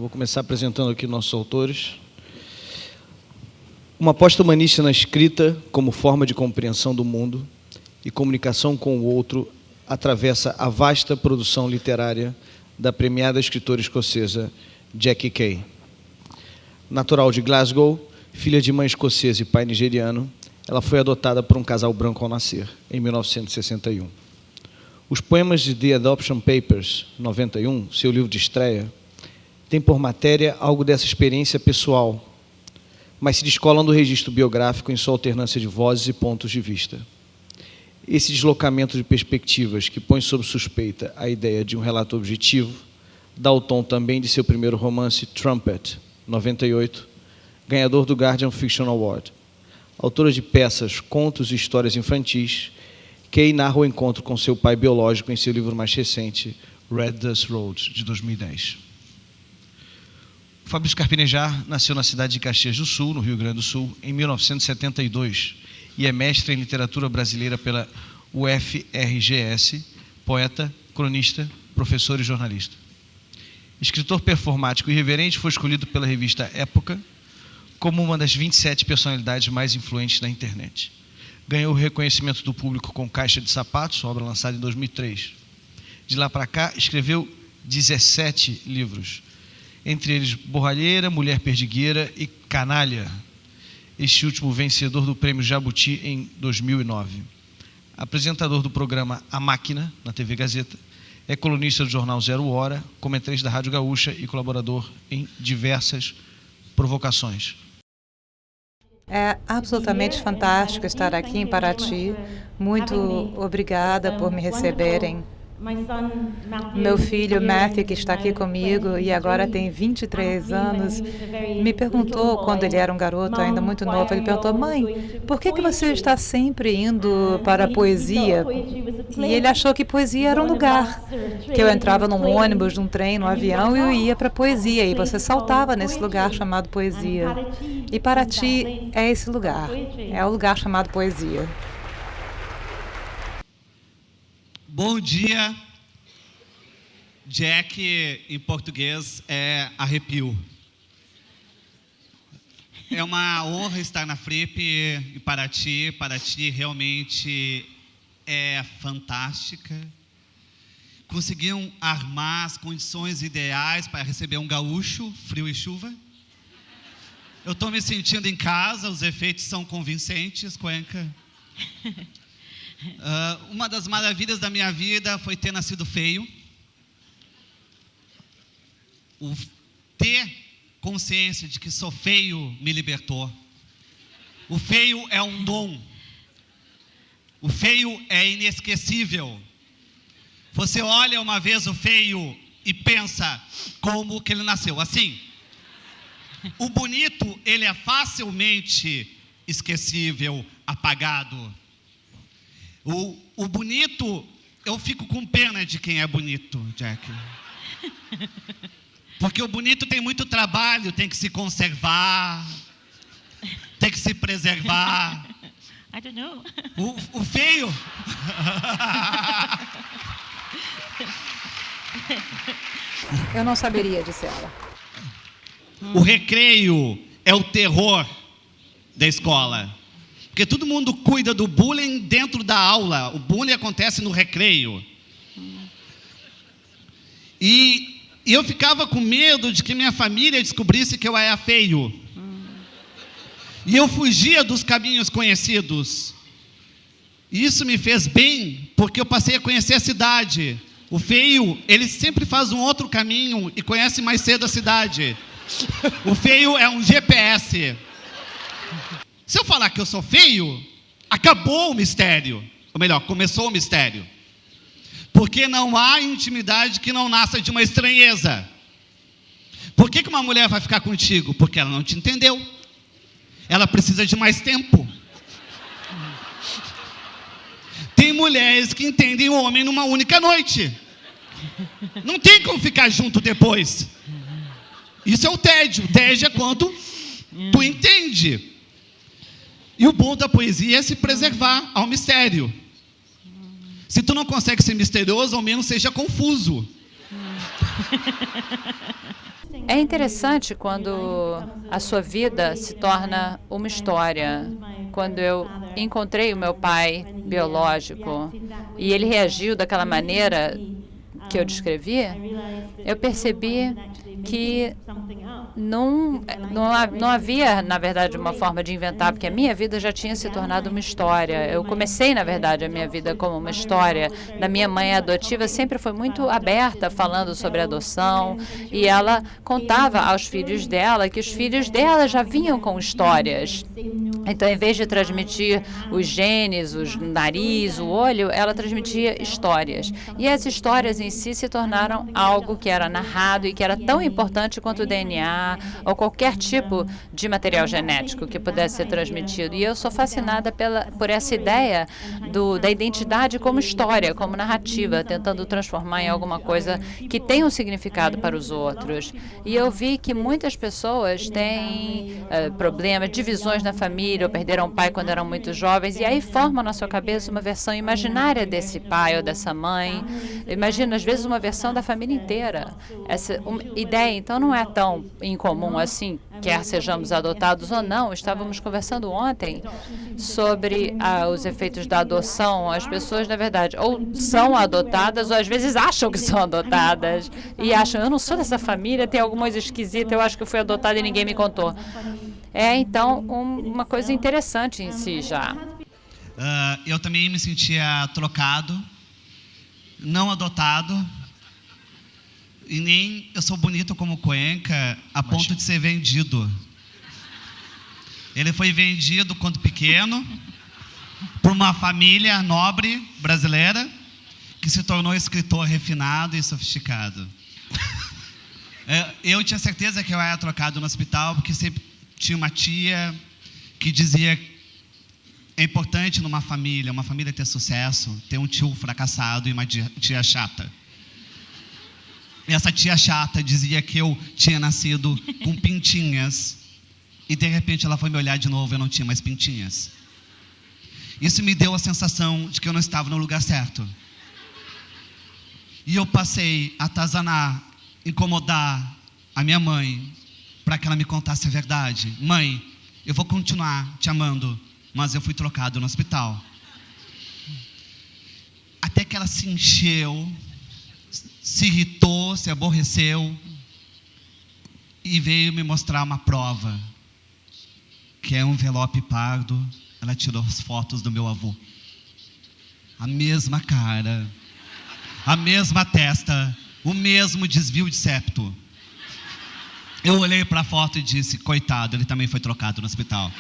Vou começar apresentando aqui nossos autores. Uma aposta humanista na escrita como forma de compreensão do mundo e comunicação com o outro atravessa a vasta produção literária da premiada escritora escocesa Jackie Kay. Natural de Glasgow, filha de mãe escocesa e pai nigeriano, ela foi adotada por um casal branco ao nascer, em 1961. Os poemas de The Adoption Papers, 91, seu livro de estreia, têm por matéria algo dessa experiência pessoal, mas se descolam do registro biográfico em sua alternância de vozes e pontos de vista. Esse deslocamento de perspectivas que põe sob suspeita a ideia de um relato objetivo dá o tom também de seu primeiro romance, Trumpet, 98, ganhador do Guardian Fiction Award. Autora de peças, contos e histórias infantis, Kay narra o encontro com seu pai biológico em seu livro mais recente, Red Dust Road, de 2010. Fabrício Carpinejar nasceu na cidade de Caxias do Sul, no Rio Grande do Sul, em 1972, e é mestre em literatura brasileira pela UFRGS, poeta, cronista, professor e jornalista. Escritor performático e irreverente, foi escolhido pela revista Época como uma das 27 personalidades mais influentes da internet. Ganhou o reconhecimento do público com Caixa de Sapatos, obra lançada em 2003. De lá para cá, escreveu 17 livros, entre eles Borralheira, Mulher Perdigueira e Canalha, este último vencedor do Prêmio Jabuti em 2009. Apresentador do programa A Máquina, na TV Gazeta, é colunista do jornal Zero Hora, comentarista da Rádio Gaúcha e colaborador em diversas provocações. É absolutamente fantástico estar aqui em Paraty. Muito obrigada por me receberem. Meu filho, Matthew, que está aqui comigo e agora tem 23 anos, me perguntou, quando ele era um garoto ainda muito novo, ele perguntou: mãe, por que você está sempre indo para a poesia? E ele achou que poesia era um lugar, que eu entrava num ônibus, num trem, num avião e eu ia para a poesia, e você saltava nesse lugar chamado poesia. E Paraty é esse lugar, é o lugar chamado poesia. Bom dia. Jack, em português, é arrepio. É uma honra estar na Fripp e Paraty. Paraty realmente é fantástica. Conseguiram armar as condições ideais para receber um gaúcho, frio e chuva. Eu estou me sentindo em casa, os efeitos são convincentes, Cuenca. Uma das maravilhas da minha vida foi ter nascido feio. O ter consciência de que sou feio me libertou. O feio é um dom. O feio é inesquecível. Você olha uma vez o feio e pensa como que ele nasceu, assim. O bonito, ele é facilmente esquecível, apagado. O bonito, eu fico com pena de quem é bonito, Jack. Porque o bonito tem muito trabalho, tem que se conservar, tem que se preservar. I don't know. O feio... Eu não saberia, disse ela. O recreio é o terror da escola. Porque todo mundo cuida do bullying dentro da aula. O bullying acontece no recreio. E eu ficava com medo de que minha família descobrisse que eu era feio. E eu fugia dos caminhos conhecidos. E isso me fez bem, porque eu passei a conhecer a cidade. O feio, ele sempre faz um outro caminho e conhece mais cedo a cidade. O feio é um GPS. Se eu falar que eu sou feio, acabou o mistério. Ou melhor, começou o mistério. Porque não há intimidade que não nasça de uma estranheza. Por que uma mulher vai ficar contigo? Porque ela não te entendeu. Ela precisa de mais tempo. Tem mulheres que entendem o homem numa única noite. Não tem como ficar junto depois. Isso é o tédio. O tédio é quando tu entende. E o bom da poesia é se preservar ao mistério. Se tu não consegue ser misterioso, ao menos seja confuso. É interessante quando a sua vida se torna uma história. Quando eu encontrei o meu pai biológico e ele reagiu daquela maneira que eu descrevi, eu percebi que não havia, na verdade, uma forma de inventar, porque a minha vida já tinha se tornado uma história. Eu comecei, na verdade, a minha vida como uma história. Da minha mãe adotiva sempre foi muito aberta, falando sobre adoção, e ela contava aos filhos dela que os filhos dela já vinham com histórias. Então, em vez de transmitir os genes, o nariz, o olho, ela transmitia histórias. E as histórias em si se tornaram algo que era narrado e que era tão importante quanto o DNA ou qualquer tipo de material genético que pudesse ser transmitido. E eu sou fascinada por essa ideia da identidade como história, como narrativa, tentando transformar em alguma coisa que tenha um significado para os outros. E eu vi que muitas pessoas têm problemas, divisões na família, ou perderam o pai quando eram muito jovens, e aí formam na sua cabeça uma versão imaginária desse pai ou dessa mãe. Imagina, às vezes, uma versão da família inteira. Essa ideia, então, não é tão incomum assim, quer sejamos adotados ou não. Estávamos conversando ontem sobre os efeitos da adoção. As pessoas, na verdade, ou são adotadas, ou às vezes acham que são adotadas, e acham, eu não sou dessa família, tem alguma coisa esquisita, eu acho que eu fui adotada e ninguém me contou. É, então, uma coisa interessante em si já. Eu também me sentia trocado, não adotado, e nem eu sou bonito como Cuenca a ponto de ser vendido. Ele foi vendido quando pequeno por uma família nobre brasileira que se tornou escritor refinado e sofisticado. Eu tinha certeza que eu era trocado no hospital porque sempre tinha uma tia que dizia: é importante numa família ter sucesso, ter um tio fracassado e uma tia chata. E essa tia chata dizia que eu tinha nascido com pintinhas e de repente ela foi me olhar de novo e eu não tinha mais pintinhas. Isso me deu a sensação de que eu não estava no lugar certo. E eu passei a atazanar, incomodar a minha mãe para que ela me contasse a verdade. Mãe, eu vou continuar te amando, mas eu fui trocado no hospital. Até que ela se encheu, se irritou, se aborreceu e veio me mostrar uma prova, que é um envelope pardo. Ela tirou as fotos do meu avô. A mesma cara, a mesma testa, o mesmo desvio de septo. Eu olhei para a foto e disse: coitado, ele também foi trocado no hospital.